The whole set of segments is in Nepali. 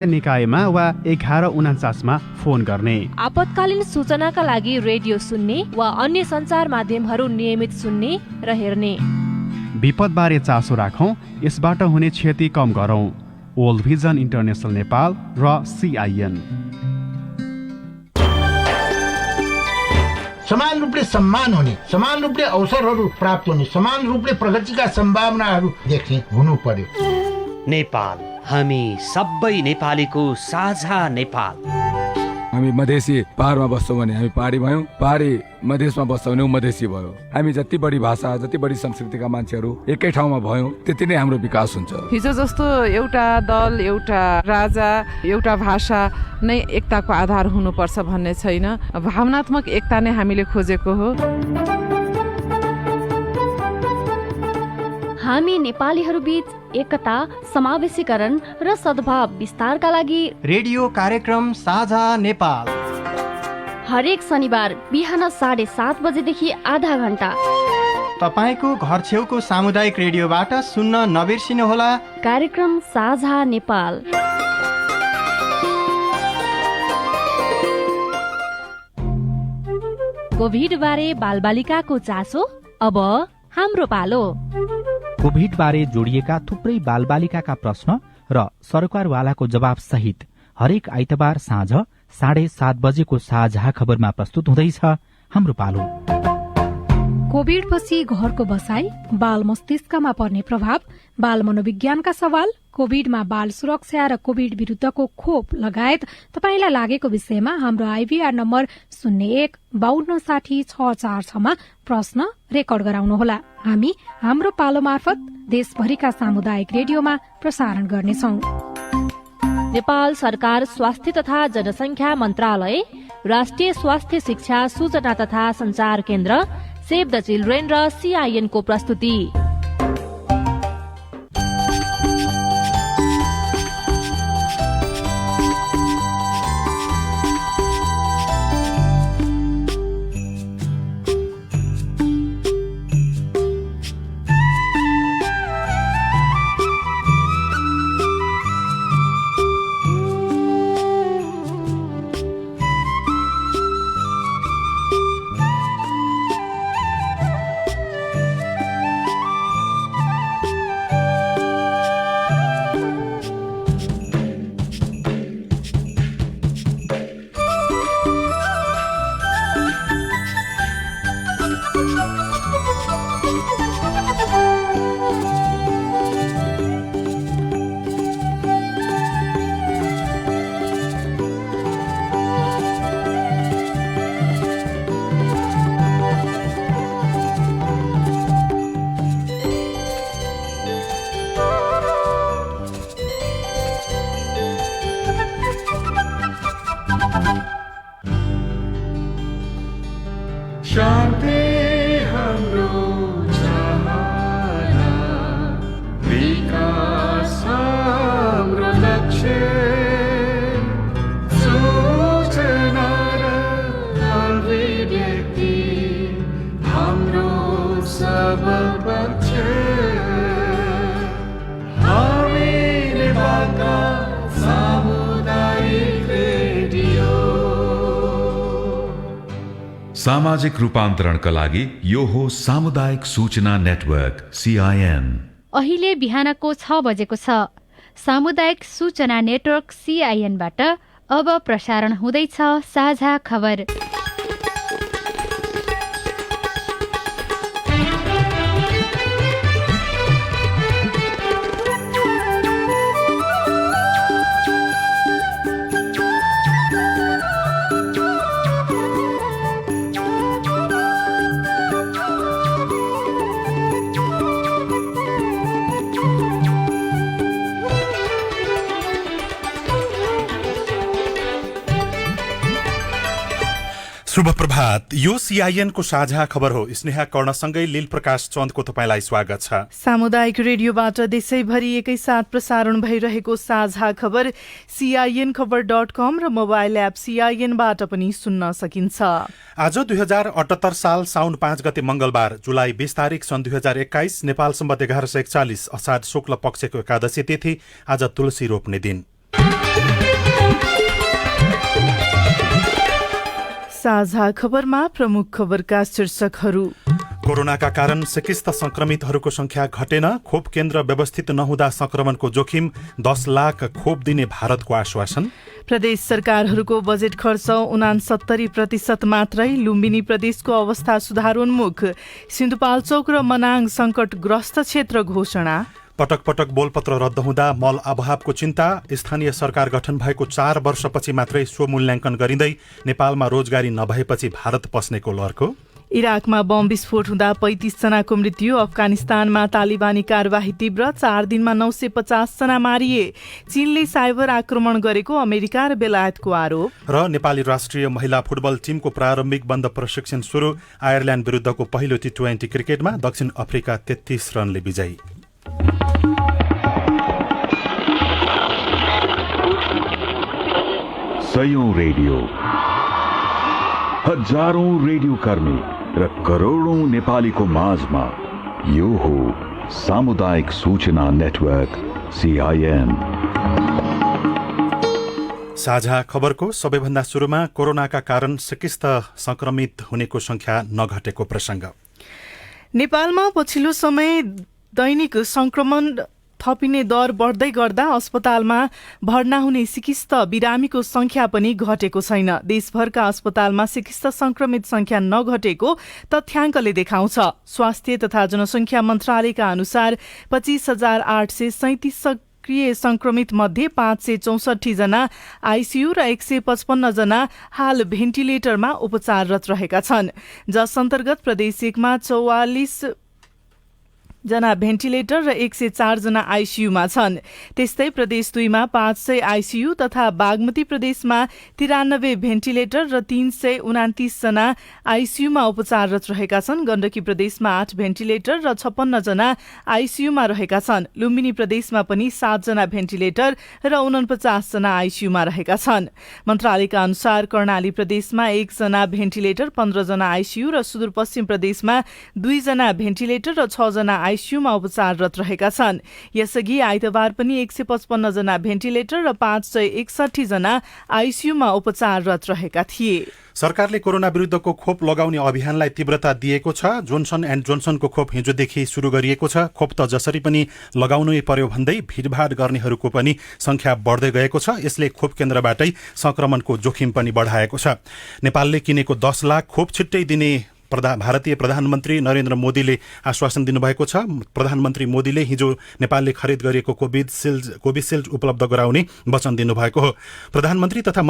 निकायमा वा 1149 फोन गर्ने। आपतकालीन सूचनाका लागि रेडियो सुन्ने वा अन्य सञ्चार माध्यमहरू नियमित सुन्ने र हेर्ने। विपदबारे चासो राखौं, यसबाट हुने क्षति कम गरौं। वर्ल्ड भिजन इन्टरनेसनल नेपाल र CIN। समान रूपले सम्मान हुने, समान रूपले अवसरहरू प्राप्त हुने, समान रूपले प्रगतिका सम्भावनाहरू देख्ने हुनु पर्यो। नेपाल हामी सबै नेपालीको साझा नेपाल। हामी मधेसी पहाडमा बस्छौँ भने हामी पहाडी भयौँ, पहाडी मधेसमा बस्छौँ भने मधेसी भयो। हामी जति बढी भाषा, जति बढी संस्कृतिका मान्छेहरू एकै ठाउँमा भयौँ, त्यति नै हाम्रो विकास हुन्छ। हिजो जस्तो एउटा दल, एउटा राजा, एउटा भाषा नै एकताको आधार हुनुपर्छ भन्ने छैन। भावनात्मक एकता नै हामीले खोजेको हो। हामी नेपालीहरू बीच एकता, समावेशीकरण र सद्भाव विस्तारका लागि रेडियो कार्यक्रम साझा नेपाल हरेक शनिबार बिहान 7:30 बजेदेखि आधा घण्टा तपाईँको घर छेउको सामुदायिक रेडियोबाट सुन्न नबिर्सिनुहोला। कार्यक्रम साझा नेपाल। कोभिड बारे बालबालिकाको चासो अब हाम्रो पालो। कोभिड बारे जोडिएका थुप्रै बालबालिकाका प्रश्न र सरकारवालाको जवाब सहित हरेक आइतबार साँझ 7:30 बजेको साझा खबरमा प्रस्तुत हुँदैछ हाम्रो पालो। कोभिडपछि घरको बसाई, बाल मस्तिष्कमा पर्ने प्रभाव, बाल मनोविज्ञानका सवाल, कोभिडमा बाल सुरक्षा र कोभिड विरुद्धको खोप लगायत तपाईलाई लागेको विषयमा हाम्रो IVR नम्बर 015260 मा प्रश्न रेकर्ड गराउनुहोला। हामी हाम्रो पालो मार्फत देशभरिका सामुदायिक रेडियोमा प्रसारण गर्नेछौं। नेपाल सरकार स्वास्थ्य तथा जनसंख्या मन्त्रालय, राष्ट्रिय स्वास्थ्य शिक्षा सूचना तथा संचार केन्द्र, सेभ द चिल्ड्रेन र CIN को प्रस्तुति। सामाजिक रूपान्तरणका लागि यो हो सामुदायिक सूचना नेटवर्क CIN। अहिले बिहानको 6 बजेको छ। सामुदायिक सूचना नेटवर्क CIN बाट अब प्रसारण हुँदैछ साझा खबर। शुभ प्रभात। यो CIN को साझा खबर हो। स्नेहा कर्णसँगै लील प्रकाश चन्दको तपाईलाई स्वागत छ। सामुदायिक रेडियोबाट देशैभरि एकैसाथ प्रसारण भइरहेको साझा खबर CINखबर.com र मोबाइल एप CINबाट पनि सुन्न सकिन्छ। आज 2078 साल साउन 5 गते मंगलबार, जुलाई 20 तारिक सन् 2021, नेपाल सम्बत 1141 अषाढ शुक्ल पक्षको एकादशी तिथि। आज तुलसी रोप्ने दिन। साझा खबरमा प्रमुख खबरका शीर्षकहरू। कोरोनाका कारण सिकिस्त संक्रमितहरूको संख्या घटेन, खोप केन्द्र व्यवस्थित नहुँदा संक्रमणको जोखिम, 10 लाख खोप दिने भारतको आश्वासन। प्रदेश सरकारहरूको बजेट खर्च 69% मात्रै, लुम्बिनी प्रदेशको अवस्था सुधारोन्मुख, सिन्धुपाल्चोक र मनाङ संकटग्रस्त क्षेत्र घोषणा। पटक पटक बोलपत्र रद्द हुँदा मल अभावको चिन्ता, स्थानीय सरकार गठन भएको 4 वर्षपछि मात्रै स्वमूल्याङ्कन गरिँदै नेपालमा रोजगारी नभएपछि भारत पस्नेको लर्को। इराकमा बम विस्फोट हुँदा 35 जनाको मृत्यु, अफगानिस्तानमा तालिबानी कारवाही तीव्र, 4 दिनमा 950 जना मारिए। चीनले साइबर आक्रमण गरेको अमेरिका र बेलायतको आरोप। र नेपाली राष्ट्रिय महिला फुटबल टिमको प्रारम्भिक बन्द प्रशिक्षण सुरु, आयरल्याण्ड विरुद्धको पहिलो T20 क्रिकेटमा दक्षिण अफ्रिका 33 रनले विजयी। सयौं रेडियो, हजारौं रेडियो कर्मी र करोडौं नेपालीको माझमा यो हो सामुदायिक सूचना नेटवर्क CIN। साझा खबरको सबैभन्दा सुरुमा कोरोनाका कारण सिकिस्त संक्रमित हुनेको संख्या नघटेको प्रसंग। नेपालमा पछिल्लो समय दैनिक संक्रमण थपिने दर बढ्दै गर्दा अस्पतालमा भर्ना हुने सिकिस्त बिरामीको संख्या पनि घटेको छैन। देशभरका अस्पतालमा सिकिस्त संक्रमित संख्या नघटेको तथ्याङ्कले देखाउँछ। स्वास्थ्य तथा जनसंख्या मन्त्रालयका अनुसार 25,837 सक्रिय संक्रमित मध्ये 564 जना आइसियू र 155 जना हाल भेन्टिलेटरमा उपचाररत रहेका छन्, जस अन्तर्गत प्रदेश 1 मा 44 जना भेन्टिलेटर र 104 जना आइसियूमा छन्। त्यस्तै प्रदेश 2 मा 500 आइसियू तथा बागमती प्रदेशमा 93 भेन्टिलेटर र 329 जना आइसियूमा उपचाररत रहेका छन्। गण्डकी प्रदेशमा 8 भेन्टिलेटर र 56 जना आइसियूमा रहेका छन्। लुम्बिनी प्रदेशमा पनि 7 जना भेन्टिलेटर र 49 जना आइसियूमा रहेका छन्। मन्त्रालयका अनुसार कर्णाली प्रदेशमा 1 जना भेन्टिलेटर, 15 जना आइसियू र सुदूरपश्चिम प्रदेशमा 2 जना भेन्टिलेटर र 6 जना आइसियूमा उपचाररत रहेका छन्। यसअघि आइतबार पनि 155 जना भेन्टिलेटर र 561 जना आइसियूमा उपचाररत रहेका थिए। सरकारले कोरोना विरुद्धको खोप लगाउने अभियानलाई तीव्रता दिएको छ। जोन्सन एन्ड जोन्सनको खोप हिजोदेखि सुरु गरिएको छ। खोप त जसरी पनि लगाउनै पर्यो भन्दै भिडभाड गर्नेहरूको पनि संख्या बढ्दै गएको छ। यसले खोप केन्द्रबाटै संक्रमणको जोखिम पनि बढाएको छ। नेपालले किनेको 10 लाख खोप छिट्टै दिने भारतीय प्रधानमन्त्री नरेन्द्र मोदीले आश्वासन दिनुभएको छ। प्रधानमन्त्री मोदीले हिजो नेपालले खरिद गरेको कोभिसिल्ड उपलब्ध गराउने वचन दिनुभएको हो। प्रधानमन्त्री तथा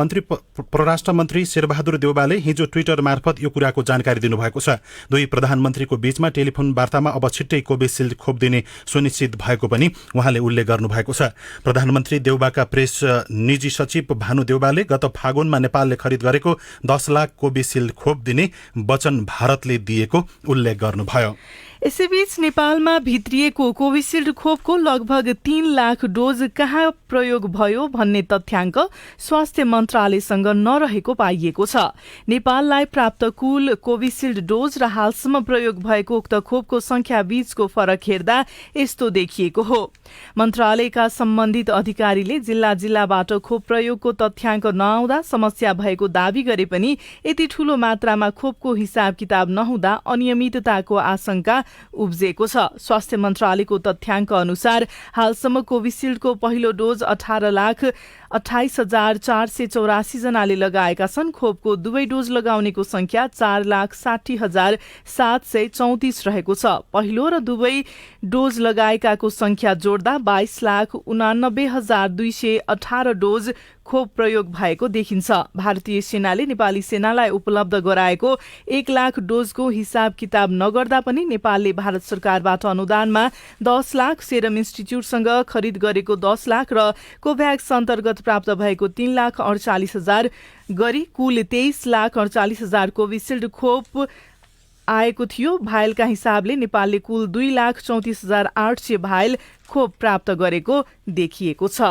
परराष्ट्र मन्त्री शेरबहादुर देउवाले हिजो ट्विटर मार्फत यो कुराको जानकारी दिनुभएको छ। दुई प्रधानमन्त्रीको बीचमा टेलिफोन वार्तामा अब छिट्टै कोभिसिल्ड खोप दिने सुनिश्चित भएको पनि उहाँले उल्लेख गर्नुभएको छ। प्रधानमन्त्री देउवाका प्रेस निजी सचिव भानु देउवाले गत फागुनमा नेपालले खरिद गरेको 10 लाख कोभिसिल्ड खोप दिने वचन भारतले दिएको उल्लेख गर्नुभयो। यसैबीच नेपालमा भित्रिएको कोभिसिल्ड खोपको लगभग 3 लाख डोज कहाँ प्रयोग भयो भन्ने तथ्याङ्क स्वास्थ्य मन्त्रालयसँग नरहेको पाइएको छ। नेपाललाई प्राप्त कुल कोभिसिल्ड डोज र हालसम्म प्रयोग भएको उक्त खोपको संख्या बीचको फरक हेर्दा यस्तो देखिएको हो। मन्त्रालयका सम्बन्धित अधिकारीले जिल्ला जिल्लाबाट खोप प्रयोगको तथ्याङ्क नआउँदा समस्या भएको दावी गरे पनि यति ठूलो मात्रामा खोपको हिसाब किताब नहुँदा अनियमितताको आशंका उब्जेको छ। स्वास्थ्य मन्त्रालयको तथ्याङ्क अनुसार हालसम्म कोभिसिल्डको पहिलो डोज 18,28,484 जनाले लगाएका छन्। खोपको दुवै डोज लगाउनेको संख्या 4,60,734 रहेको छ। पहिलो र दुवै डोज लगाएकाको संख्या जोड्दा 22,89,218 डोज खोप प्रयोग भएको देखिन्छ। भारतीय सेनाले नेपाली सेनालाई उपलब्ध गराएको 1 लाख डोजको हिसाब किताब नगर्दा पनि नेपालले भारत सरकारबाट अनुदानमा 10 लाख, सेरम इन्स्टिच्युटसँग खरिद गरेको 10 लाख र कोभ्याक्स अन्तर्गत प्राप्त भएको 3,48,000 गरी कुल 23,48,000 कोभिसिल्ड खोप आएको थियो। भाइलका हिसाबले नेपालले कुल 2,34,800 भाइल खोप प्राप्त गरेको देखिएको छ।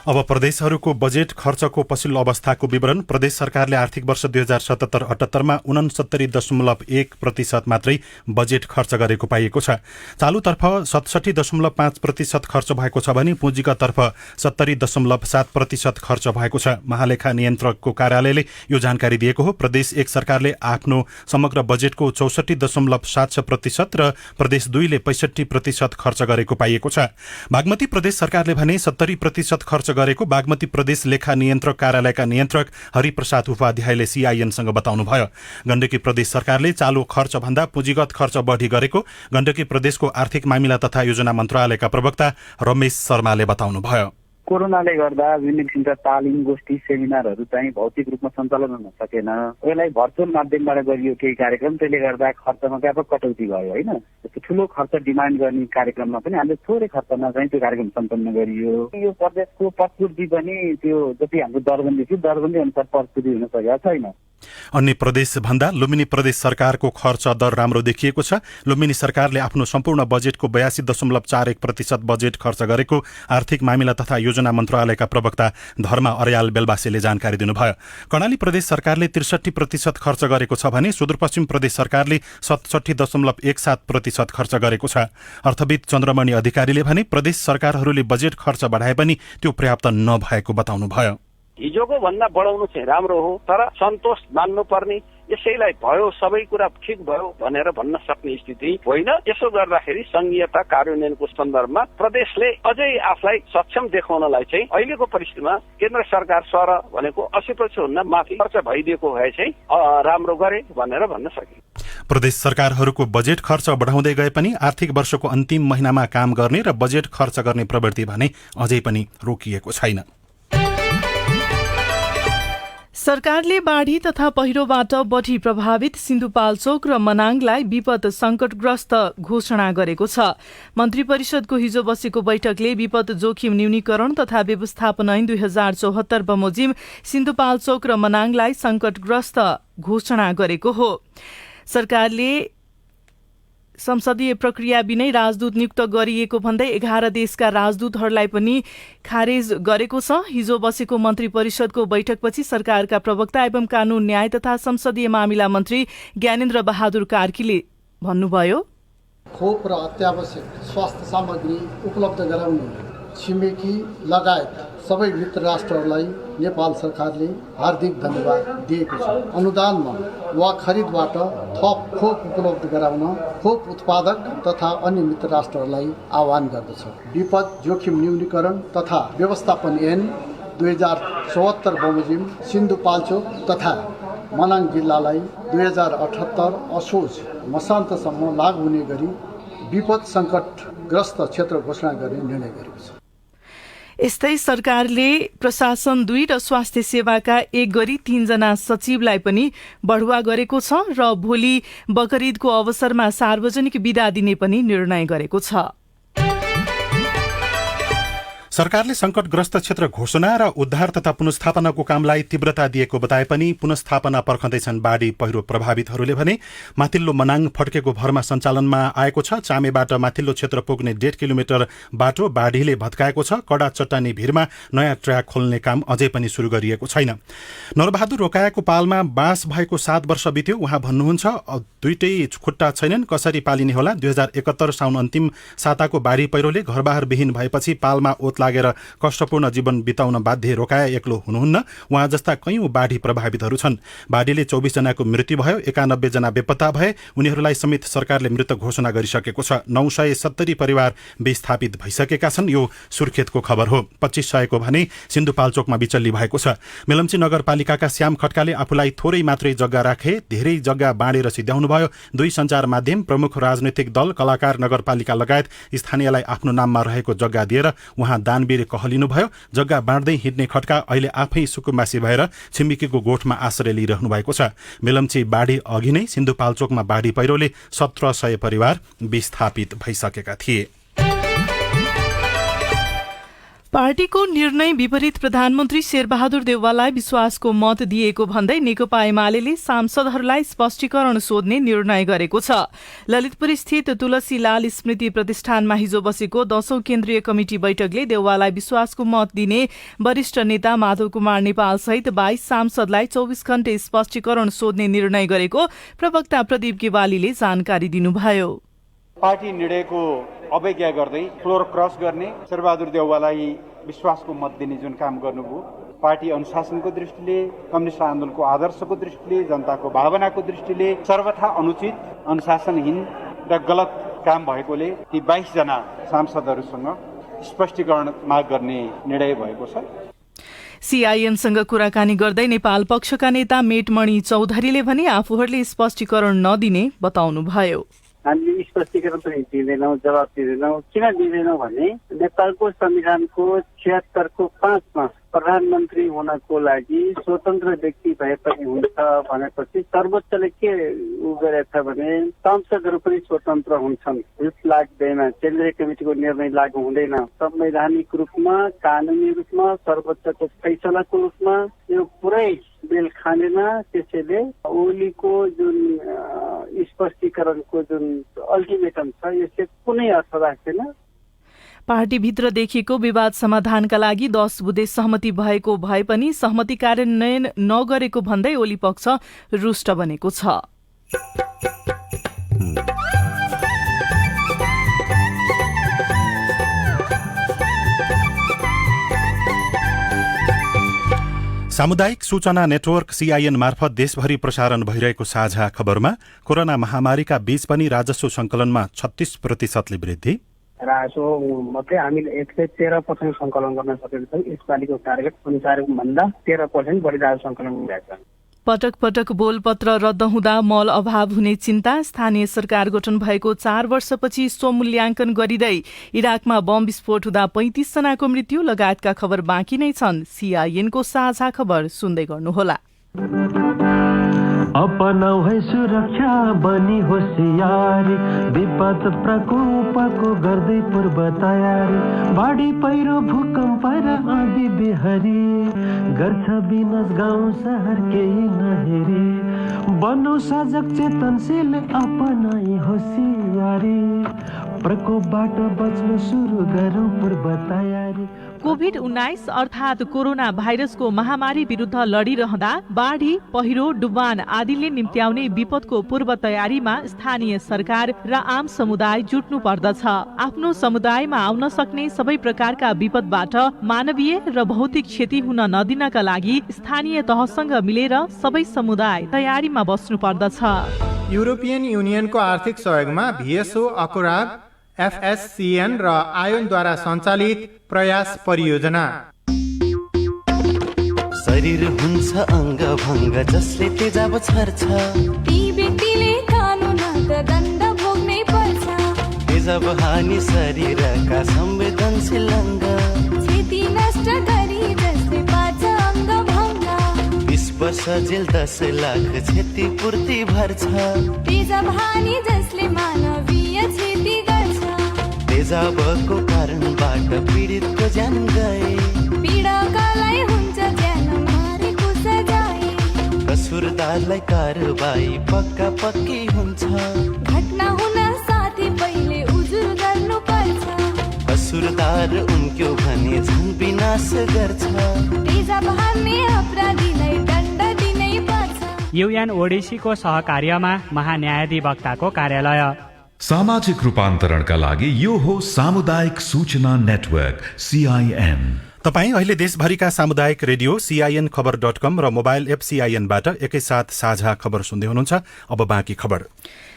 अब प्रदेशहरूको बजेट खर्चको पछिल्लो अवस्थाको विवरण। प्रदेश सरकारले आर्थिक वर्ष 2077-78 67.1% मात्रै बजेट खर्च गरेको पाइएको छ। चालुतर्फ 67.5% खर्च भएको छ भने पुँजीगततर्फ 70.7% खर्च भएको छ। महालेखा नियन्त्रकको कार्यालयले यो जानकारी दिएको हो। प्रदेश 1 सरकारले आफ्नो समग्र बजेटको 64.7% र प्रदेश 2 ले 65% खर्च गरेको पाइएको छ। बागमती प्रदेश सरकारले भने 70% खर्च गरेको बागमती प्रदेश लेखा नियन्त्रक कार्यालयका नियन्त्रक हरिप्रसाद उपाध्यायले सीआईएनसँग बताउनुभयो। गण्डकी प्रदेश सरकारले चालु खर्च भन्दा पुँजीगत खर्च बढी गरेको गण्डकी प्रदेशको आर्थिक मामिला तथा योजना मन्त्रालयका प्रवक्ता रमेश शर्माले बताउनुभयो। कोरोनाले गर्दा विभिन्न किसिमका तालिम गोष्ठी सेमिनारहरू चाहिँ भौतिक रूपमा सञ्चालन हुन सकेन। यसलाई भर्चुअल माध्यमबाट गरियो केही कार्यक्रम, त्यसले गर्दा खर्चमा व्यापक कटौती भयो होइन। त्यस्तो ठुलो खर्च डिमान्ड गर्ने कार्यक्रममा पनि हामीले थोरै खर्चमा चाहिँ त्यो कार्यक्रम सम्पन्न गरियो। यो प्रदेशको प्रस्तुति पनि त्यो जति हाम्रो दरबन्दी थियो दरबन्दी अनुसार प्रस्तुति हुन सकेको छैन। अन्य प्रदेश भन्दा लुम्बिनी प्रदेश सरकारको खर्च दर राम्रो देखिएको छ। लुम्बिनी सरकारले आफ्नो सम्पूर्ण बजेटको 82.41% बजेट खर्च गरेको आर्थिक मामिला तथा योजना मन्त्रालयका प्रवक्ता धर्म अर्याल बेलबासीले जानकारी दिनुभयो। कर्णाली प्रदेश सरकारले 63% खर्च गरेको छ भने सुदूरपश्चिम प्रदेश सरकारले 67.17% खर्च गरेको छ। अर्थविद चन्द्रमणि अधिकारीले भने प्रदेश सरकारहरूले बजेट खर्च बढाए पनि त्यो पर्याप्त नभएको बताउनुभयो। हिजोको भन्दा बढाउनु चाहिँ राम्रो हो, तर सन्तोष मान्नु पर्ने यसैलाई भयो सबै कुरा ठिक भयो भनेर भन्न सक्ने स्थिति होइन। यसो गर्दाखेरि संघीयता कार्यान्वयनको सन्दर्भमा प्रदेशले अझै आफूलाई सक्षम देखाउनलाई चाहिँ अहिलेको परिस्थितिमा केन्द्र सरकार सर भनेको 80% भन्दा माथि खर्च भइदिएको भए चाहिँ राम्रो गरे भनेर भन्न सकिन्छ। प्रदेश सरकारहरूको बजेट खर्च बढाउँदै गए पनि आर्थिक वर्षको अन्तिम महिनामा काम गर्ने र बजेट खर्च गर्ने प्रवृत्ति भने अझै पनि रोकिएको छैन। सरकारले बाढी तथा पहिरोबाट बढी प्रभावित सिन्धुपाल्चोक र मनाङलाई विपद संकटग्रस्त घोषणा गरेको छ। मन्त्री परिषदको हिजो बसेको बैठकले विपद जोखिम न्यूनीकरण तथा व्यवस्थापन ऐन 2074 बमोजिम सिन्धुपाल्चोक र मनाङलाई संकटग्रस्त घोषणा गरेको हो। सरकारले संसदीय प्रक्रिया बिनै राजदूत नियुक्त गरिएको भन्दै 11 देशका राजदूतहरूलाई पनि खारेज गरेको छ। हिजो बसेको मन्त्री परिषदको बैठकपछि सरकारका प्रवक्ता एवं कानून न्याय तथा संसदीय मामिला मन्त्री ज्ञानेन्द्र बहादुर कार्कीले भन्नुभयो, खोप र अत्यावश्यक स्वास्थ्य सामग्री उपलब्ध गराउने छिमेकी लगायत सबै मित्र राष्ट्रहरूलाई नेपाल सरकारले हार्दिक धन्यवाद दिएको छ। अनुदानमा वा खरिदबाट थप खोप उपलब्ध गराउन खोप उत्पादक तथा अन्य मित्र राष्ट्रहरूलाई आह्वान गर्दछ। विपद जोखिम न्यूनीकरण तथा व्यवस्थापन ऐन 2074 बमोजिम सिन्धुपाल्चोक तथा मनाङ जिल्लालाई 2078 असोज मसान्तसम्म लागू हुने गरी विपद संकटग्रस्त क्षेत्र घोषणा गर्ने निर्णय गरेको छ। यस्तै सरकारले प्रशासन 2 र स्वास्थ्य सेवाका 1 गरी 3 जना सचिवलाई पनि बढुवा गरेको छ र भोलि बकरिदको अवसरमा सार्वजनिक बिदा दिने पनि निर्णय गरेको छ। सरकारले संकटग्रस्त क्षेत्र घोषणा र उद्धार तथा पुनस्थापनाको कामलाई तीव्रता दिएको बताए पनि पुनस्थापना पर्खँदैछन् बाढी पहिरो प्रभावितहरूले भने। माथिल्लो मनाङ फड्केको भरमा सञ्चालनमा आएको छ। चामेबाट माथिल्लो क्षेत्र पुग्ने 1.5 किलोमिटर बाटो बाढीले भत्काएको छ। कडा चट्टानी भिरमा नयाँ ट्र्याक खोल्ने काम अझै पनि सुरु गरिएको छैन। नरबहादुर रोकाएको पालमा बास भएको 7 वर्ष बित्यो। उहाँ भन्नुहुन्छ दुईटै खुट्टा छैनन्, कसरी पालिने होला। 2071 साउन अन्तिम साताको बाढी पहिरोले घरबार विहीन भएपछि पालमा ओत लागेर कष्टपूर्ण जीवन बिताउन बाध्य रोकाया एक्लो हुनुहुन्न। उहाँ जस्ता कैयौं बाढी प्रभावितहरू छन्। बाढीले 24 जनाको मृत्यु भयो, 91 जना बेपत्ता भए। उनीहरूलाई समेत सरकारले मृत घोषणा गरिसकेको छ। 970 परिवार विस्थापित भइसकेका छन्। यो सुर्खेतको खबर हो। 2500 को भने सिन्धुपाल्चोकमा बिचल्ली भएको छ। मेलम्ची नगरपालिकाका श्याम खड्काले आफूलाई थोरै मात्रै जग्गा राखे, धेरै जग्गा बाँडेर सिध्याउनु भयो। 2 सञ्चार माध्यम, प्रमुख राजनैतिक दल, कलाकार, नगरपालिका लगायत स्थानीयलाई आफ्नो नाममा रहेको जग्गा दिएर उहाँ दानवीर कहलिनुभयो। जग्गा बाँड्दै हिँड्ने खड्का अहिले आफै सुकुम्बासी भएर छिमेकीको गोठमा आश्रय लिइरहनु भएको छ। मेलम्ची बाढी अघि नै सिन्धुपाल्चोकमा बाढी पहिरोले 1700 परिवार विस्थापित भइसकेका थिए। पार्टीको निर्णय विपरीत प्रधानमन्त्री शेरबहादुर देउवालाई विश्वासको मत दिएको भन्दै नेकपा एमाले सांसदहरूलाई स्पष्टीकरण सोध्ने निर्णय गरेको छ। ललितपुर स्थित तुलसीलाल स्मृति प्रतिष्ठानमा हिजो बसेको 10औं केन्द्रीय कमिटी बैठकले देउवालाई विश्वासको मत दिने वरिष्ठ नेता माधव कुमार नेपाल सहित 22 सांसदलाई 24 घण्टे स्पष्टीकरण सोध्ने निर्णय गरेको प्रवक्ता प्रदीप गेवालीले जानकारी दिनुभयो। पार्टी निर्णयको अवज्ञा गर्दै फ्लोर क्रस गर्ने, शेरबहादुर देउवालाई विश्वासको मत दिने जुन काम गर्नुभयो, पार्टी अनुशासनको दृष्टिले, कम्युनिस्ट आन्दोलनको आदर्शको दृष्टिले, जनताको भावनाको दृष्टिले सर्वथा अनुचित, अनुशासनहीन र गलत काम भएकोले ती 22 जना सांसदहरूसँग स्पष्टीकरण माग गर्ने निर्णय भएको छ। सीआईएनसँग कुराकानी गर्दै नेपाल पक्षका नेता मेटमणि चौधरीले भने आफूहरूले स्पष्टीकरण नदिने बताउनुभयो। हामीले स्पष्टीकरण पनि दिँदैनौँ, जवाब दिँदैनौँ। किन दिँदैनौँ भने नेपालको संविधानको 76 को 5 मा प्रधानमन्त्री हुनको लागि स्वतन्त्र व्यक्ति भए पनि हुन्छ भनेपछि सर्वोच्चले के गरेछ भने सांसदहरू पनि स्वतन्त्र हुन्छन्। रिट लाग्दैन, केन्द्रीय कमिटिको निर्णय लागू हुँदैन। संवैधानिक रूपमा, कानुनी रूपमा, सर्वोच्चको फैसलाको रूपमा यो पुरै बेल खानेन। त्यसैले ओलीको जुन स्पष्टीकरणको जुन अल्टिमेटम छ यसले कुनै अर्थ राख्दैन। पार्टीभित्र देखिएको विवाद समाधानका लागि 10 बुँदे सहमति भएको भए पनि सहमति कार्यान्वयन नगरेको भन्दै ओली पक्ष रुष्ट बनेको छ। सामुदायिक सूचना नेटवर्क सीआईएन मार्फत देशभरि प्रसारण भइरहेको साझा खबरमा कोरोना महामारीका बीच पनि राजस्व संकलनमा 36% वृद्धि। राजस्व मध्ये हामीले 113% संकलन गर्न सकेका छौँ। यसपालिको टार्गेट अनुसार भन्दा 13% बढी राजस्व संकलन भएको छ। पटक पटक बोलपत्र रद्द हुँदा मल अभाव हुने चिन्ता। स्थानीय सरकार गठन भएको 4 वर्षपछि स्वमूल्याङ्कन गरिँदै इराकमा बम विस्फोट हुँदा 35 जनाको मृत्यु लगायतका खबर बाँकी नै छन्। सीआईएनको साझा खबर सुन्दै गर्नुहोला। अपनाऊ है सुरक्षा बनी होशियारी, विपद प्रकोपको गर्दै पूर्व तयारी, बाढी पहिरो भूकम्प र आँधी बेहरी, गर्छ विनाश गाउँ सहर केही नहेरी, बनौ सजग चेतनशील अपनाई होशियारी, प्रकोपबाट बच्न सुरु गरौँ पूर्व तयारी। कोभिड-19 अर्थात कोरोना भाइरसको महामारी विरुद्ध लडिरहँदा बाढी, पहिरो, डुबान आदिले निम्त्याउने विपदको पूर्व तयारीमा स्थानीय सरकार र आम समुदाय जुट्नु पर्दछ। आफ्नो समुदायमा आउन सक्ने सबै प्रकारका विपदबाट मानवीय र भौतिक क्षति हुन नदिनका लागि स्थानीय तहसँग मिलेर सबै समुदाय तयारीमा बस्नु पर्दछ। युरोपियन युनियनको आर्थिक सहयोगमा VSO, अकुराब, FSCN र आयोनद्वारा सञ्चालित प्रयास परियोजना। शरीर हुन्छ अङ्ग भङ्ग जसले तेजाब छर्छ, ती व्यक्तिले कानुनका दण्ड भोग्नै पर्छ। तेजाब हानि शरीरका संवेदनशील अङ्ग, क्षति नष्ट गरी जसले पार्छ अङ्ग भङ्ग। 20 वर्ष जेल 10 लाख क्षतिपूर्ति भर्छ। तेजाब हानि जसले मानवीय क्षति गर्छ, तेजाबको कारणबाट पीडितको ज्यान गए, पीडकालाई हुन्छ ज्यान मारेको सजाय। कसुरदारलाई कारबाही पक्का पक्की हुन्छ, घटना हुन साथै पहिले उजुर गर्नु पर्छ। कसुरदार उम्क्यो भने झन् विनाश गर्छ, तेजाब हान्ने अपराधीलाई दण्ड दिनै पर्छ। युएन ओडिसीको सहकार्यमा महान्यायाधिवक्ताको कार्यालय। सामाजिक रूपान्तरणका लागि यो हो सामुदायिक सूचना नेटवर्क CIN। तपाईँ अहिले देशभरिका सामुदायिक रेडियो CIN खबर.com र मोबाइल एप CIN-बाट एकैसाथ साझा खबर सुन्दै हुनुहुन्छ। अब बाँकी खबर।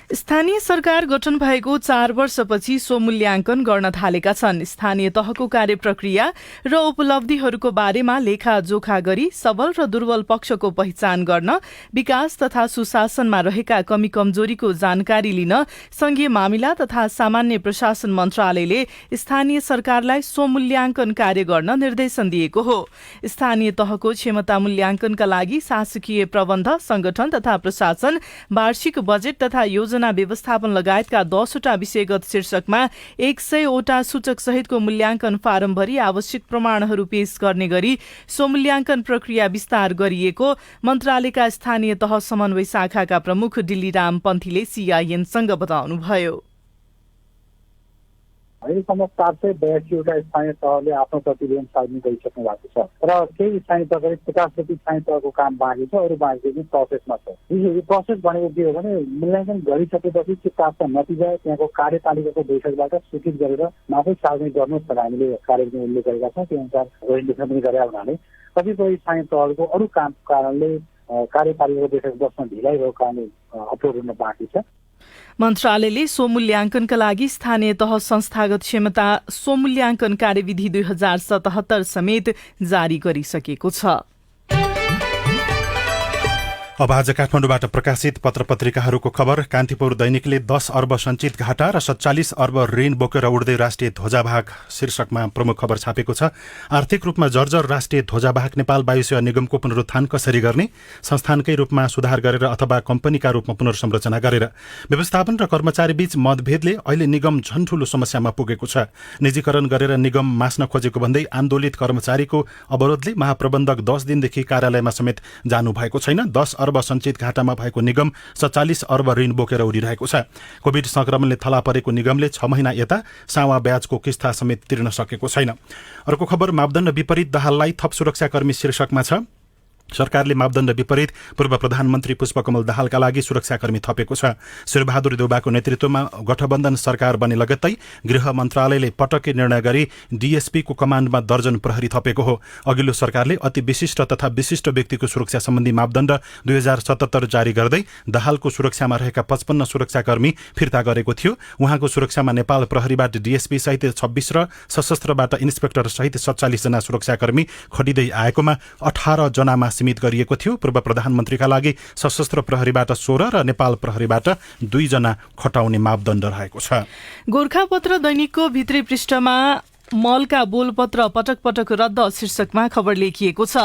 स्थानीय सरकार गठन भएको 4 वर्षपछि स्वमूल्याङ्कन गर्न थालेका छन्। स्थानीय तहको कार्य प्रक्रिया र उपलब्धिहरूको बारेमा लेखाजोखा गरी सबल र दुर्बल पक्षको पहिचान गर्न, विकास तथा सुशासनमा रहेका कमी कमजोरीको जानकारी लिन संघीय मामिला तथा सामान्य प्रशासन मन्त्रालयले स्थानीय सरकारलाई स्वमूल्याङ्कन कार्य गर्न निर्देशन दिएको हो। स्थानीय तहको क्षमता मूल्याङ्कनका लागि शासकीय प्रबन्ध, संगठन तथा प्रशासन, वार्षिक बजेट तथा योजना योजना व्यवस्थापन लगायतका 10वटा विषयगत शीर्षकमा 100वटा सूचक सहितको मूल्याङ्कन फारम भरी आवश्यक प्रमाणहरू पेश गर्ने गरी स्वमूल्याङ्कन प्रक्रिया विस्तार गरिएको मन्त्रालयका स्थानीय तह समन्वय शाखाका प्रमुख डिल्लीराम पन्थीले CIN-सँग बताउनुभयो। अहिलेसम्म 482वटा स्थानीय तहले आफ्नो प्रतिवेदन सार्वजनिक गरिसक्नु भएको छ र केही स्थानीय तहले 50 जति स्थानीय तहको काम बाँकी छ, अरू बाँकी चाहिँ प्रोसेसमा छ। यो प्रोसेस भनेको के हो भने मूल्याङ्कन गरिसकेपछि त्यो प्राप्त नतिजा त्यहाँको कार्यतालिकाको बैठकबाट सूचित गरेर मात्रै सार्वजनिक गर्नुहोस् भनेर हामीले कार्यक्रम उल्लेख गरेका छौँ। त्यो अनुसार ओरिएन्टेसन पनि गरेका हुनाले कतिपय स्थानीय तहको अरू कामको कारणले कार्यतालिकाको बैठक बस्न ढिलाइ भएको कारणले अपलोड हुन बाँकी छ। मन्त्रालयले स्वमूल्याङ्कनका लागि स्थानीय तह संस्थागत क्षमता स्वमूल्याङ्कन कार्यविधि 2077 समेत जारी गरिसकेको छ। अब आज काठमाडौँबाट प्रकाशित पत्र पत्रिकाहरूको खबर। कान्तिपुर दैनिकले 10 अर्ब सञ्चित घाटा र 47 अर्ब ऋण बोकेर उड्दै राष्ट्रिय ध्वजावाहक शीर्षकमा प्रमुख खबर छापेको छ। आर्थिक रूपमा जर्जर राष्ट्रिय ध्वजावाहक नेपाल वायुसेवा निगमको पुनरुत्थान कसरी गर्ने, संस्थानकै रूपमा सुधार गरेर अथवा कम्पनीका रूपमा पुनर्संरचना गरेर। व्यवस्थापन र कर्मचारी बीच मतभेदले अहिले निगम झन् ठूलो समस्यामा पुगेको छ। निजीकरण गरेर निगम मास्न खोजेको भन्दै आन्दोलित कर्मचारीको अवरोधले महाप्रबन्धक 10 दिनदेखि कार्यालयमा समेत जानु भएको छैन। 10 अर्ब सञ्चित घाटामा भएको निगम 47 अर्ब ऋण बोकेर उडिरहेको छ। कोभिड संक्रमणले थला परेको निगमले 6 महिना यता सावा ब्याजको किस्ता समेत तिर्न सकेको छैन। अर्को खबर मापदण्ड विपरीत दाहाललाई थप सुरक्षाकर्मी शीर्षकमा छ। सरकारले मापदण्ड विपरीत पूर्व प्रधानमन्त्री पुष्पकमल दाहालका लागि सुरक्षाकर्मी थपेको छ। शेरबहादुर देउबाको नेतृत्वमा गठबन्धन सरकार बने लगत्तै गृह मन्त्रालयले पटक्कै निर्णय गरी DSP को कमान्डमा दर्जन प्रहरी थपेको हो। अघिल्लो सरकारले अति विशिष्ट तथा विशिष्ट व्यक्तिको सुरक्षा सम्बन्धी मापदण्ड 2077 जारी गर्दै दाहालको सुरक्षामा रहेका 55 सुरक्षाकर्मी फिर्ता गरेको थियो। उहाँको सुरक्षामा नेपाल प्रहरीबाट DSP सहित 26 र सशस्त्रबाट इन्सपेक्टर सहित 47 जना सुरक्षाकर्मी खटिँदै आएकोमा 18 जनामा सीमित गरिएको थियो। पूर्व प्रधानमन्त्रीका लागि सशस्त्र प्रहरीबाट 16 र नेपाल प्रहरीबाट 2 जना खटाउने मापदण्ड रहेको छ। गोरखापत्र दैनिकको भित्री पृष्ठमा मलका बोलपत्र पटक पटक रद्द शीर्षकमा खबर लेखिएको छ।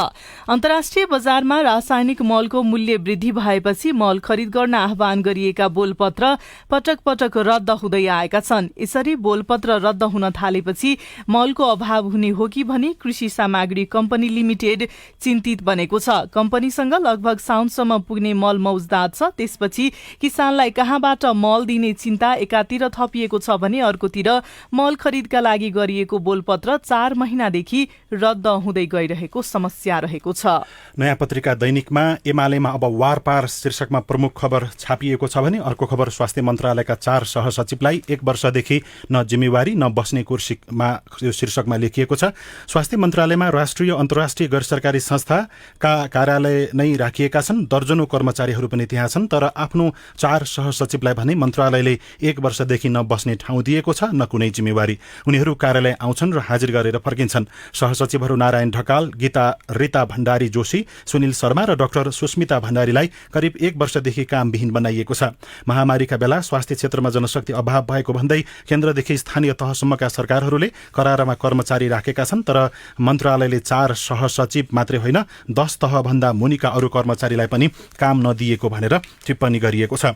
अन्तर्राष्ट्रिय बजारमा रासायनिक मलको मूल्य वृद्धि भएपछि मल खरिद गर्न आह्वान गरिएका बोलपत्र पटक पटक रद्द हुँदै आएका छन्। यसरी बोलपत्र रद्द हुन थालेपछि मलको अभाव हुने हो कि भनी कृषि सामग्री कम्पनी लिमिटेड चिन्तित बनेको छ। कम्पनीसँग लगभग साउनसम्म पुग्ने मल मौजदात छ। त्यसपछि किसानलाई कहाँबाट मल दिने चिन्ता एकातिर थपिएको छ भने अर्कोतिर मल खरिदका लागि गरिएको बोलपत्र 4 महिनादेखि रद्द हुँदै गइरहेको समस्या रहेको छ। नयाँ पत्रिका दैनिकमा एमालेमा अब वारपार शीर्षकमा प्रमुख खबर छापिएको छ भने अर्को खबर स्वास्थ्य मन्त्रालयका 4 सहसचिवलाई 1 वर्षदेखि न जिम्मेवारी न बस्ने कुर्सीमा यो शीर्षकमा लेखिएको छ। स्वास्थ्य मन्त्रालयमा राष्ट्रिय अन्तर्राष्ट्रिय गैर सरकारी संस्थाका कार्यालय नै राखिएका छन्। दर्जनौं कर्मचारीहरू पनि त्यहाँ छन्, तर आफ्नो 4 सहसचिवलाई भने मन्त्रालयले 1 वर्षदेखि न बस्ने ठाउँ दिएको छ न कुनै जिम्मेवारी। उनीहरू कार्यालय आउँछन् र हाजिर गरेर फर्किन्छन्। सहसचिवहरू नारायण ढकाल, रीता भण्डारी जोशी, सुनिल शर्मा र डाक्टर सुस्मिता भण्डारीलाई करिब 1 वर्षदेखि कामविहीन बनाइएको छ। महामारीका बेला स्वास्थ्य क्षेत्रमा जनशक्ति अभाव भएको भन्दै केन्द्रदेखि स्थानीय तहसम्मका सरकारहरूले करारमा कर्मचारी राखेका छन्, तर मन्त्रालयले 4 सहसचिव मात्रै होइन 10 तहभन्दा मुनिका अरू कर्मचारीलाई पनि काम नदिएको भनेर टिप्पणी गरिएको छ।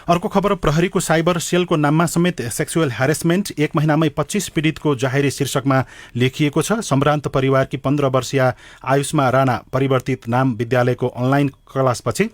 अर्को खबर प्रहरीको साइबर सेलको नाममा समेत सेक्सुअल ह्यारेसमेन्ट 1 महिनामै 25 पीडितको जाहेरी शीर्षकमा लेखिएको छ। सम्भ्रान्त परिवारकी 15 वर्षीय आयुष्मा राणा परिवर्तित नाम विद्यालयको अनलाइन क्लासपछि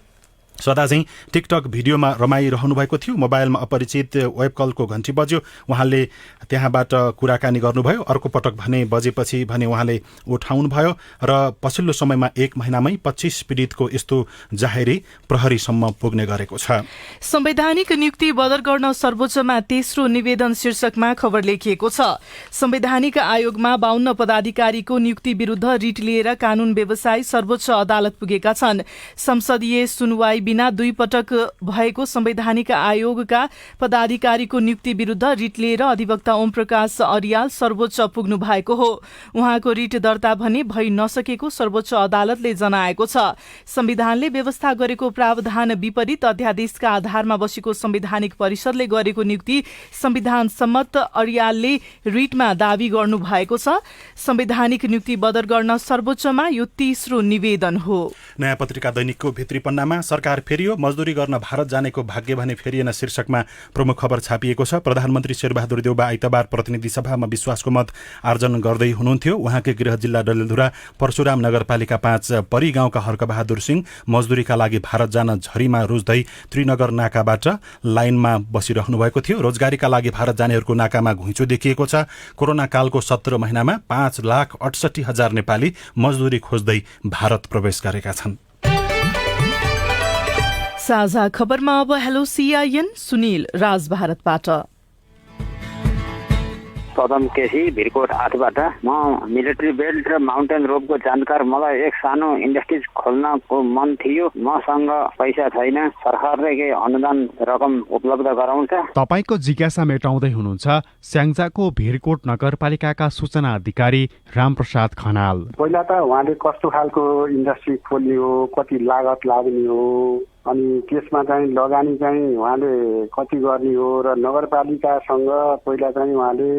सदा चाहिँ टिकटक भिडियोमा रमाइरहनु भएको थियो। मोबाइलमा अपरिचित वेब कलको घन्टी बज्यो, उहाँले त्यहाँबाट कुराकानी गर्नुभयो। अर्को पटक भने बजेपछि भने उहाँले उठाउनुभयो र पछिल्लो समयमा 1 महिनामै 25 पीडितको यस्तो जाहेरी प्रहरीसम्म पुग्ने गरेको छ। संवैधानिक नियुक्ति बदर गर्न सर्वोच्चमा तेस्रो निवेदन शीर्षकमा खबर लेखिएको छ। संवैधानिक आयोगमा 52 पदाधिकारीको नियुक्ति विरुद्ध रिट लिएर कानून व्यवसायी सर्वोच्च अदालत पुगेका छन्। संसदीय सुनवाई बिना 2 पटक भएको संवैधानिक आयोगका पदाधिकारीको नियुक्ति विरुद्ध रिट लिएर अधिवक्ता ओम प्रकाश अर्याल सर्वोच्च पुग्नु भएको हो। उहाँको रिट दर्ता भने भइ नसकेको सर्वोच्च अदालतले जनाएको छ। संविधानले व्यवस्था गरेको प्रावधान विपरीत अध्यादेशका आधारमा बसेको संवैधानिक परिषदले गरेको नियुक्ति संविधान सम्मत अर्यालले रिटमा दावी गर्नु भएको छ। संवैधानिक नियुक्ति बदर गर्न सर्वोच्चमा यो तेस्रो निवेदन हो। नयाँ पत्रिका दैनिकको भित्री पन्नामा सरकार बिहिबार फेरियो, मजदुरी गर्न भारत जानेको भाग्य भने फेरिएन शीर्षकमा प्रमुख खबर छापिएको छ। प्रधानमन्त्री शेरबहादुर देउबा आइतबार प्रतिनिधि सभामा विश्वासको मत आर्जन गर्दै हुनुहुन्थ्यो। उहाँकै गृह जिल्ला डडेलधुरा परशुराम नगरपालिका 5 परी गाउँका हर्कबहादुर सिंह मजदुरीका लागि भारत जान झरीमा रुज्दै त्रिनगर नाकाबाट लाइनमा बसिरहनु भएको थियो। रोजगारीका लागि भारत जानेहरूको नाकामा घुइँचो देखिएको छ। कोरोना कालको 17 महिनामा 5,68,000 नेपाली मजदुरी खोज्दै भारत प्रवेश गरेका छन्। साझा खबरमा अब हेलो सीआईएन सुनिल राज भारतबाट। पदम केसी भिरकोट 8बाट। म मिलिट्री बेल्ट र माउन्टेन रोपको जानकार। मलाई एक सानो इन्डस्ट्रिज खोल्नको मन थियो। मसँग पैसा छैन, सरकारले केही अनुदान रकम उपलब्ध गराउँछ। तपाईको जिज्ञासा मेटाउँदै हुनुहुन्छ स्याङ्जाको भिरकोट नगरपालिकाका सूचना अधिकारी रामप्रसाद खनाल। पहिला त उहाँले कस्तो खालको इन्डस्ट्री खोल्ने हो, कति लागत लाग्ने हो, अनि त्यसमा चाहिँ लगानी चाहिँ उहाँले कति गर्ने हो र नगरपालिकासँग पहिला चाहिँ उहाँले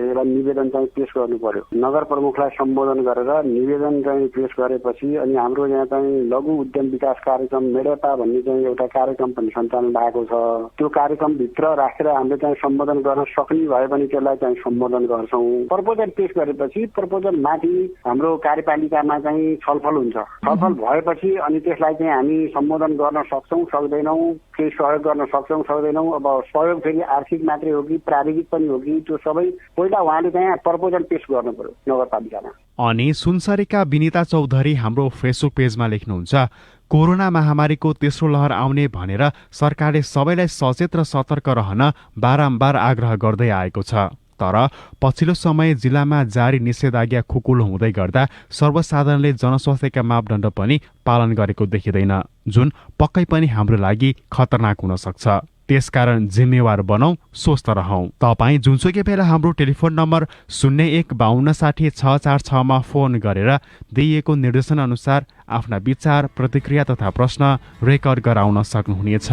एउटा निवेदन चाहिँ पेश गर्नु पर्यो। नगर प्रमुखलाई सम्बोधन गरेर निवेदन चाहिँ पेश गरेपछि अनि हाम्रो यहाँ चाहिँ लघु उद्यम विकास कार्यक्रम मेडेपा भन्ने चाहिँ एउटा कार्यक्रम पनि सञ्चालन भएको छ। त्यो कार्यक्रमभित्र राखेर हामीले चाहिँ सम्बोधन गर्न सक्ने भए पनि त्यसलाई चाहिँ सम्बोधन गर्छौँ। प्रपोजल पेश गरेपछि प्रपोजल माथि हाम्रो कार्यपालिकामा चाहिँ छलफल हुन्छ। छलफल भएपछि अनि त्यसलाई चाहिँ हामी सम्बोधन गर्न सक्छौँ सक्दैनौँ, केही सहयोग गर्न सक्छौँ सक्दैनौँ। अब सहयोग फेरि आर्थिक मात्रै हो कि प्राविधिक पनि हो कि त्यो सबै पहिला उहाँले चाहिँ प्रपोजल पेश गर्नु पर्यो नगरपालिकामा। अनि सुनसरीका विनिता चौधरी हाम्रो फेसबुक पेजमा लेख्नुहुन्छ कोरोना महामारीको तेस्रो लहर आउने भनेर सरकारले सबैलाई सचेत र सतर्क रहन बारम्बार आग्रह गर्दै आएको छ। तर पछिल्लो समय जिल्लामा जारी निषेधाज्ञा खुकुलो हुँदै गर्दा सर्वसाधारणले जनस्वास्थ्यका मापदण्ड पनि पालन गरेको देखिँदैन, जुन पक्कै पनि हाम्रो लागि खतरनाक हुन सक्छ। त्यसकारण जिम्मेवार बनौं, स्वस्थ रहौं। तपाईँ जुनसुकै बेला हाम्रो टेलिफोन नम्बर 01526066 मा फोन गरेर दिइएको निर्देशन अनुसार आफ्ना विचार, प्रतिक्रिया तथा प्रश्न रेकर्ड गराउन सक्नुहुनेछ।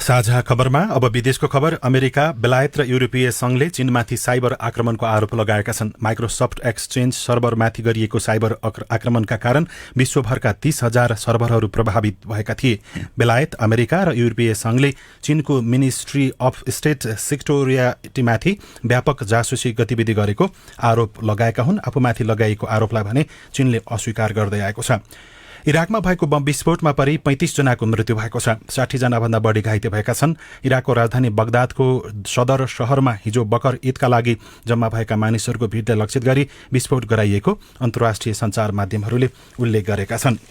साझा खबरमा अब विदेशको खबर। अमेरिका, बेलायत र युरोपीय संघले चीनमाथि साइबर आक्रमणको आरोप लगाएका छन्। माइक्रोसफ्ट एक्सचेन्ज सर्भरमाथि गरिएको साइबर आक्रमणका कारण विश्वभरका 30,000 सर्भरहरू प्रभावित भएका थिए। बेलायत, अमेरिका र युरोपीय संघले चीनको मिनिस्ट्री अफ स्टेट सिक्योरिटीमाथि व्यापक जासुसी गतिविधि गरेको आरोप लगाएका हुन्। आफूमाथि लगाइएको आरोपलाई भने चीनले अस्वीकार गर्दै आएको छ। इराकमा भएको बम विस्फोटमा परि 35 जनाको मृत्यु भएको छ। 60 जनाभन्दा बढी घाइते भएका छन्। इराकको राजधानी बगदादको सदर शहरमा हिजो बकर ईदका लागि जम्मा भएका मानिसहरूको भिडलाई लक्षित गरी विस्फोट गराइएको अन्तर्राष्ट्रिय सञ्चार माध्यमहरूले उल्लेख गरेका छन्।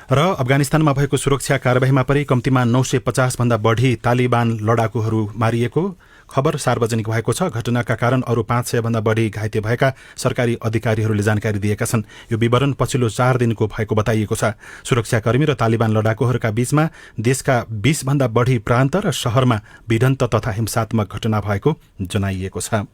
र अफगानिस्तानमा भएको सुरक्षा कार्यवाहीमा परि कम्तीमा 950 भन्दा बढी तालिबान लडाकुहरू मारिएको खबर सार्वजनिक भएको छ। घटनाका कारण अरू 500 भन्दा बढी घाइते भएका सरकारी अधिकारीहरूले जानकारी दिएका छन्। यो विवरण पछिल्लो 4 दिनको भएको बताइएको छ। सुरक्षाकर्मी र तालिबान लडाकुहरूका बीचमा देशका 20 भन्दा बढी प्रान्त र शहरमा भिडन्त तथा हिंसात्मक घटना भएको जनाइएको छ।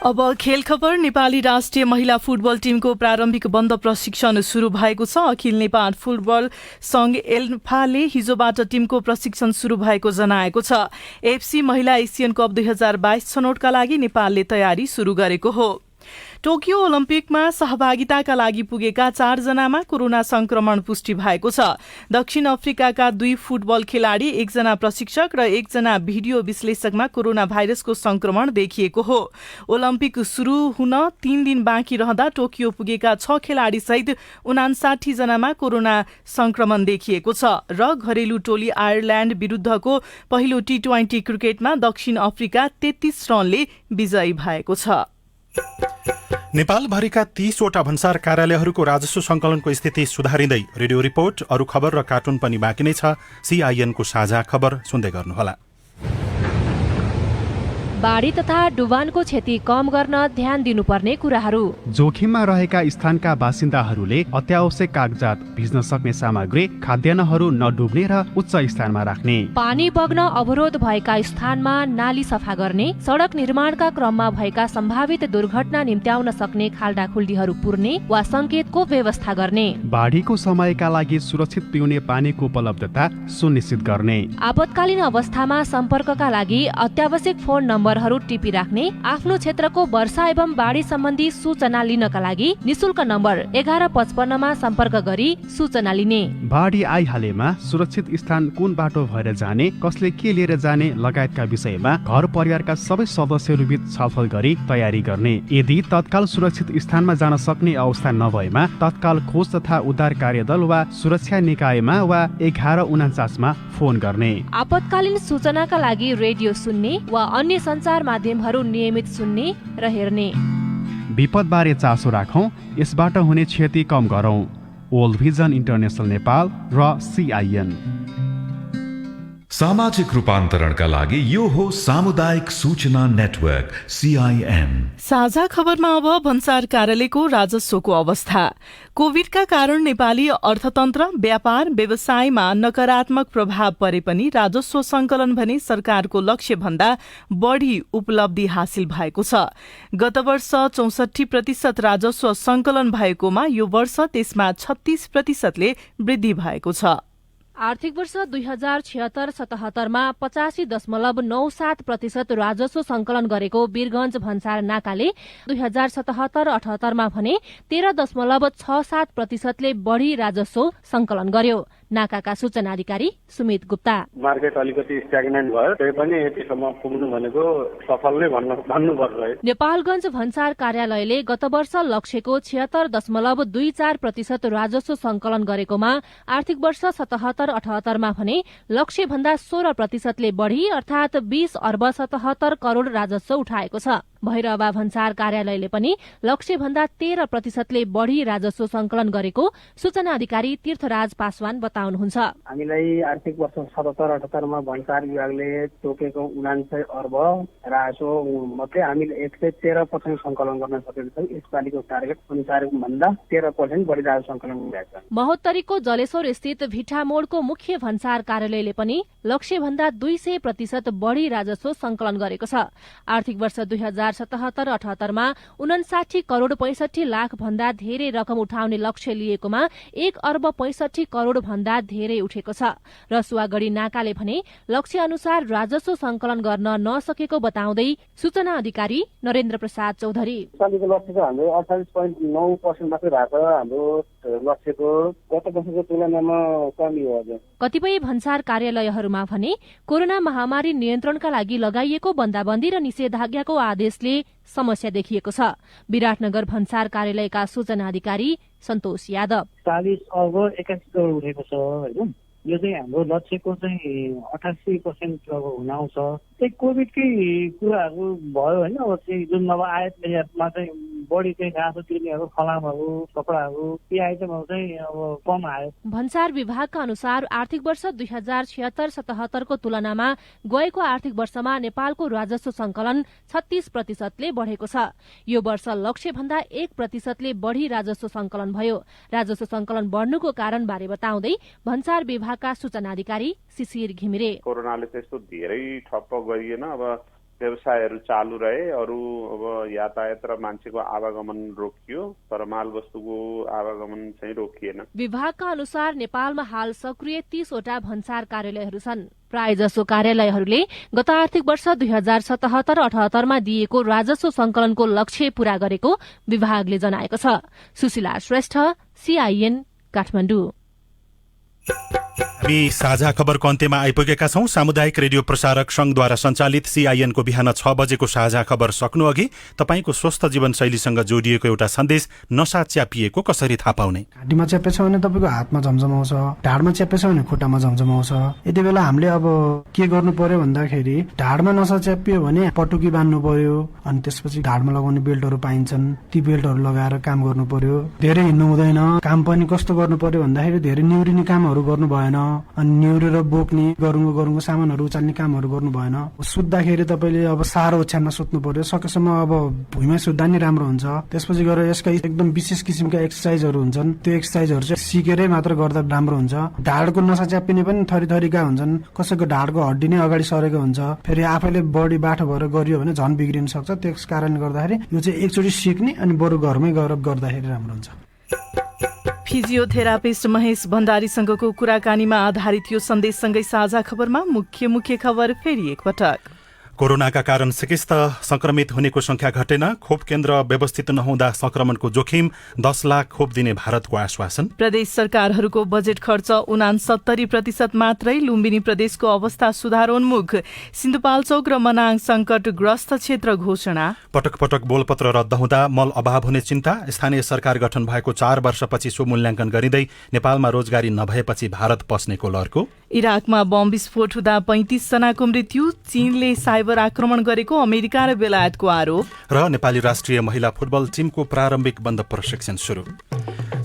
अब खेल खबर। नेपाली राष्ट्रिय महिला फुटबल टिमको प्रारम्भिक बन्द प्रशिक्षण सुरु भएको छ। अखिल नेपाल फुटबल संघ एल्फाले हिजोबाट टिमको प्रशिक्षण सुरु भएको जनाएको छ। एफसी महिला एसियन कप 2022 छनौटका लागि नेपालले तयारी सुरु गरेको हो। टोकियो ओलम्पिकमा सहभागिताका लागि पुगेका 4 जनामा कोरोना संक्रमण पुष्टि भएको छ। दक्षिण अफ्रिकाका 2 फुटबल खेलाडी, 1 जना प्रशिक्षक र 1 जना भिडियो विश्लेषकमा कोरोना भाइरसको संक्रमण देखिएको हो। ओलम्पिक सुरु हुन 3 दिन बाँकी रहँदा टोकियो पुगेका 6 खेलाडी सहित 59 जनामा कोरोना संक्रमण देखिएको छ र घरेलु टोली आयरल्याण्ड विरुद्धको पहिलो T20 क्रिकेटमा दक्षिण अफ्रिका 33 रनले विजयी भएको छ। नेपालभरिका 30 वटा भन्सार कार्यालयहरूको राजस्व संकलनको स्थिति सुधारिँदै। रेडियो रिपोर्ट, अरू खबर र कार्टुन पनि बाँकी नै छ। सीआईएनको साझा खबर सुन्दै गर्नुहोला। बाढी तथा डुबानको क्षति कम गर्न ध्यान दिनुपर्ने कुराहरू। जोखिममा रहेका स्थानका बासिन्दाहरूले अत्यावश्यक कागजात, भिज्न सक्ने सामग्री, खाद्यान्नहरू नडुब्ने र उच्च स्थानमा राख्ने। पानी बग्न अवरोध भएका स्थानमा नाली सफा गर्ने, सडक निर्माणका क्रममा भएका सम्भावित दुर्घटना निम्त्याउन सक्ने खाल्डाखुल्डीहरू पुर्ने वा संकेतको व्यवस्था गर्ने। बाढीको समयका लागि सुरक्षित पिउने पानीको उपलब्धता सुनिश्चित गर्ने। आपतकालीन अवस्थामा सम्पर्कका लागि अत्यावश्यक फोन नम्बर नम्बरहरू टिपिराख्ने, आफ्नो क्षेत्रको वर्षा एवं बाढी सम्बन्धी सूचना लिनका लागि निशुल्क नम्बर 1155 मा सम्पर्क गरी सूचना लिने। बाढी आइहालेमा सुरक्षित स्थान कुन बाटो भएर जाने, कसले के लिएर जाने लगायतका विषयमा घर परिवारका सबै सदस्यहरूबीच छलफल गरी तयारी गर्ने। यदि तत्काल सुरक्षित स्थानमा जान सक्ने अवस्था नभएमा तत्काल खोज तथा उद्धार कार्यदल वा सुरक्षा निकायमा वा 1149 मा फोन गर्ने। आपतकालीन सूचनाका लागि रेडियो सुन्ने वा अन्य सञ्चार माध्यमहरू नियमित सुन्ने र हेर्ने। विपदबारे चासो राखौं, यसबाट हुने क्षति कम गरौं। वर्ल्ड भिजन इन्टरनेशनल नेपाल र CIN। सामाजिक रूपान्तरणका लागि यो हो सामुदायिक सूचना नेटवर्क CIN। साझा खबरमा अब भन्सार कार्यालयको राजस्वको अवस्था। कोभिडका कारण नेपाली अर्थतन्त्र, व्यापार, व्यवसायमा नकारात्मक प्रभाव परे पनि राजस्व संकलन भने सरकारको लक्ष्य भन्दा बढ़ी उपलब्धि हासिल भएको छ। गत वर्ष 64% राजस्व संकलन भएकोमा यो वर्ष त्यसमा 36% वृद्धि भएको छ। आर्थिक वर्ष 2076-77 मा 85.97% राजस्व संकलन गरेको वीरगञ्ज भन्सार नाकाले 2077-78 मा भने 13.67% ले बढ़ी राजस्व संकलन गर्यो। नाकाका सूचना अधिकारी सुमित गुप्ता। मार्केट अलिकति स्ट्याग्नेन्ट भयो, त्यही पनि यतिसम्म पुग्नु भनेको सफल नै भन्नुपर्छ। नेपालगञ्ज भन्सार कार्यालयले गत वर्ष लक्ष्यको 76.24% राजस्व संकलन गरेकोमा आर्थिक वर्ष 77-78 मा भने लक्ष्य भन्दा 16% ले बढ़ी अर्थात 20 अर्ब 77 करोड़ राजस्व उठाएको छ। भैरवा भन्सार कार्यालयले पनि लक्ष्य भन्दा 13% ले बढ़ी राजस्व संकलन गरेको सूचना अधिकारी तीर्थराज पासवान बताउनुहुन्छ। हामीलाई आर्थिक वर्ष 77-78 मा भन्सार विभागले तोकेको 79 अर्ब राजस्व मध्ये हामीले 113% संकलन गर्न सकेको छौं। यसपालिको टार्गेट अनुसार भन्दा 13% बढ़ी राजस्व संकलन भएको छ। महोत्तरीको जलेश्वर स्थित भिठामोडको मुख्य भन्सार कार्यालयले पनि लक्ष्य भन्दा 200% बढ़ी राजस्व संकलन गरेको छ। आर्थिक वर्ष 2077-78 मा 59 करोड़ 65 लाख भन्दा धेरै रकम उठाउने लक्ष्य लिएकोमा 1 अर्ब 65 करोड़ भन्दा धेरै उठेको छ। रसुवागढ़ी नाकाले भने लक्ष्य अनुसार राजस्व संकलन गर्न नसकेको बताउँदै सूचना अधिकारी नरेन्द्र प्रसाद चौधरी। सालको लक्ष्य त हाम्रो 28.9% मात्रै भएको हाम्रो लक्ष्यको गत वर्षको तुलनामा कमी हो। कतिपय भन्सार कार्यालयहरूमा भने कोरोना महामारी नियन्त्रणका लागि लगाइएको बन्दाबन्दी र निषेधाज्ञाको आदेशले समस्या देखिएको छ। विराटनगर भन्सार कार्यालयका सूचना अधिकारी सन्तोष यादव। 40 अर्ब 81 करोड़ उठेको छ हैन। यो चाहिँ हाम्रो लक्ष्यको चाहिँ 88% अब हुन आउँछ। त्यही कोभिडकै कुराहरू भयो हैन। अब चाहिँ जुन अब आयात निर्यातमा चाहिँ बढी चाहिँ गाँसो तिर्नेहरू, फलामहरू, कपडाहरू यी आइटमहरू चाहिँ अब कम आयो। भन्सार विभागका अनुसार आर्थिक वर्ष 2076-77 को तुलनामा गएको आर्थिक वर्षमा नेपालको राजस्व संकलन 36% ले बढ़ेको छ। यो वर्ष लक्ष्य भन्दा 1% ले बढ़ी राजस्व संकलन भयो। राजस्व संकलन बढ़नुको कारण बारे बताउँदै भन्सार विभागका सूचना अधिकारी शिशिर घिमिरे। कोरोनाले त्यस्तो धेरै ठप्प गरिएन। अब व्यवसायहरू चालू रहे, अरू अब यातायात र मान्छेको आवागमन रोकियो, तर माल वस्तुको आवागमन चाहिँ रोकिएन। विभागका अनुसार नेपालमा हाल सक्रिय 30 वटा भन्सार कार्यालयहरू छन्। प्रायजसो कार्यालयहरूले गत आर्थिक वर्ष 2077-78 मा दिएको राजस्व संकलनको लक्ष्य पूरा गरेको विभागले जनाएको छ। सुशीला श्रेष्ठ, CIN, काठमाडौँ। हामी साझा खबरको अन्त्यमा आइपुगेका छौं। सामुदायिक रेडियो प्रसारक संघद्वारा सञ्चालित CIN को बिहान 6 बजेको साझा खबर सक्नु अघि तपाईको स्वस्थ जीवनशैलीसँग जोडिएको एउटा सन्देश नशा च्यापिएको कसरी थाहा पाउने। घाँटीमा च्यापेछ भने तपाईको हातमा झमझमाउँछ, ढाडमा च्यापेछ भने खुट्टामा झमझमाउँछ। यति बेला हामीले अब के गर्नु पर्यो भन्दाखेरि ढाडमा नशा च्यापियो भने पटुकी बान्नु पर्यो, अनि त्यसपछि ढाडमा लगाउने बेल्टहरू पाइन्छन्, ती बेल्टहरू लगाएर काम गर्नु पर्यो। धेरै हिँड्नु हुँदैन। काम पनि कस्तो गर्नु पर्यो भन्दाखेरि धेरै निउरिने कामहरू गर्नु भएन, अनि निउरेर बोक्ने गरुङको सामानहरू उचाल्ने कामहरू गर्नु भएन। सुत्दाखेरि तपाईले अब सारो ओछ्यानमा सुत्नु पर्यो। सकेसम्म अब भुइँमा सुत्दा नि राम्रो हुन्छ। त्यसपछि गएर यसका एकदम विशेष किसिमका एक्सरसाइजहरू हुन्छन्, त्यो एक्सरसाइजहरू चाहिँ सिकेरै मात्र गर्दा राम्रो हुन्छ। ढाडको नशा च्यापिने पनि थरीका हुन्छन्। कसैको ढाडको हड्डी नै अगाडि सरेको हुन्छ, फेरि आफैले बडी बाठो भएर गरियो भने झन् बिग्रिन सक्छ। त्यस कारणले गर्दाखेरि यो चाहिँ एकचोटि सिक्ने अनि बरु घरमै गएर गर्दाखेरि राम्रो हुन्छ। फिजियोथेरापिस्ट महेश भण्डारीसँगको कुराकानीमा आधारित यो सन्देशसँगै साझा खबरमा मुख्य खबर फेरि एकपटक। कोरोनाका कारण सिकिस्त संक्रमित हुनेको संख्या घटेन, खोप केन्द्र व्यवस्थित नहुँदा संक्रमणको जोखिम, 10 लाख खोप दिने भारतको आश्वासन। प्रदेश सरकारहरूको बजेट खर्च 69% मात्रै, लुम्बिनी प्रदेशको अवस्था सुधारोन्मुख, सिन्धुपाल्चोक र मनाङ संकटग्रस्त क्षेत्र घोषणा। पटक पटक बोलपत्र रद्द हुँदा मल अभाव हुने चिन्ता, स्थानीय सरकार गठन भएको 4 वर्षपछि सो मूल्याङ्कन गरिँदै नेपालमा रोजगारी नभएपछि भारत पस्नेको लहरको। इराकमा बम विस्फोट हुँदा 35 जनाको मृत्यु, चीनले साइबर आक्रमण गरेको अमेरिका र बेलायतको आरोप। र नेपाली राष्ट्रिय महिला फुटबल टिमको प्रारम्भिक बन्द प्रशिक्षण सुरु।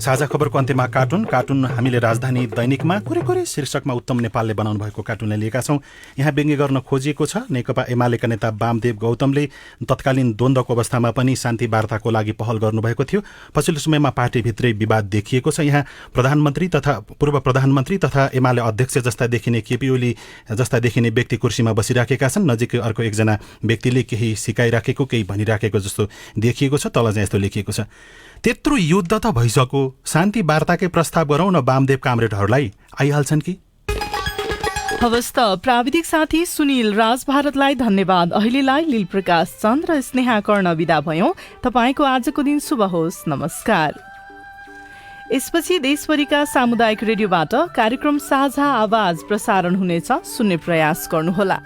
साझा खबरको अन्त्यमा कार्टुन हामीले राजधानी दैनिकमा कुरै शीर्षकमा उत्तम नेपालले बनाउनु भएको कार्टुनलाई लिएका छौं। यहाँ व्यङ्ग्य गर्न खोजिएको छ नेकपा एमालेका नेता वामदेव गौतमले तत्कालीन द्वन्द्वको अवस्थामा पनि शान्ति वार्ताको लागि पहल गर्नुभएको थियो। पछिल्लो समयमा पार्टीभित्रै विवाद देखिएको छ। यहाँ प्रधानमन्त्री तथा पूर्व प्रधानमन्त्री तथा एमाले अध्यक्ष जस्ता देखिने केपी ओली जस्ता देखिने व्यक्ति कुर्सीमा बसिराखेका छन्। नजिकै अर्को एकजना व्यक्तिले केही सिकाइराखेको, केही भनिराखेको जस्तो देखिएको छ। तल चाहिँ यस्तो लेखिएको छ, त्यत्रो युद्ध त भइसक्यो, शान्ति वार्ताकै प्रस्ताव गरौँ न वामदेव कामरेडहरूलाई, आइहाल्छन् कि? हवस् त, प्राविधिक साथी सुनिल राज भारतलाई धन्यवाद। अहिलेलाई लील प्रकाश चन्द र स्नेहा कर्ण विदा भयौं। तपाईँको आजको दिन शुभ होस्। नमस्कार। यसपछि देशभरिका सामुदायिक रेडियोबाट कार्यक्रम साझा आवाज प्रसारण हुनेछ, सुन्ने प्रयास गर्नुहोला।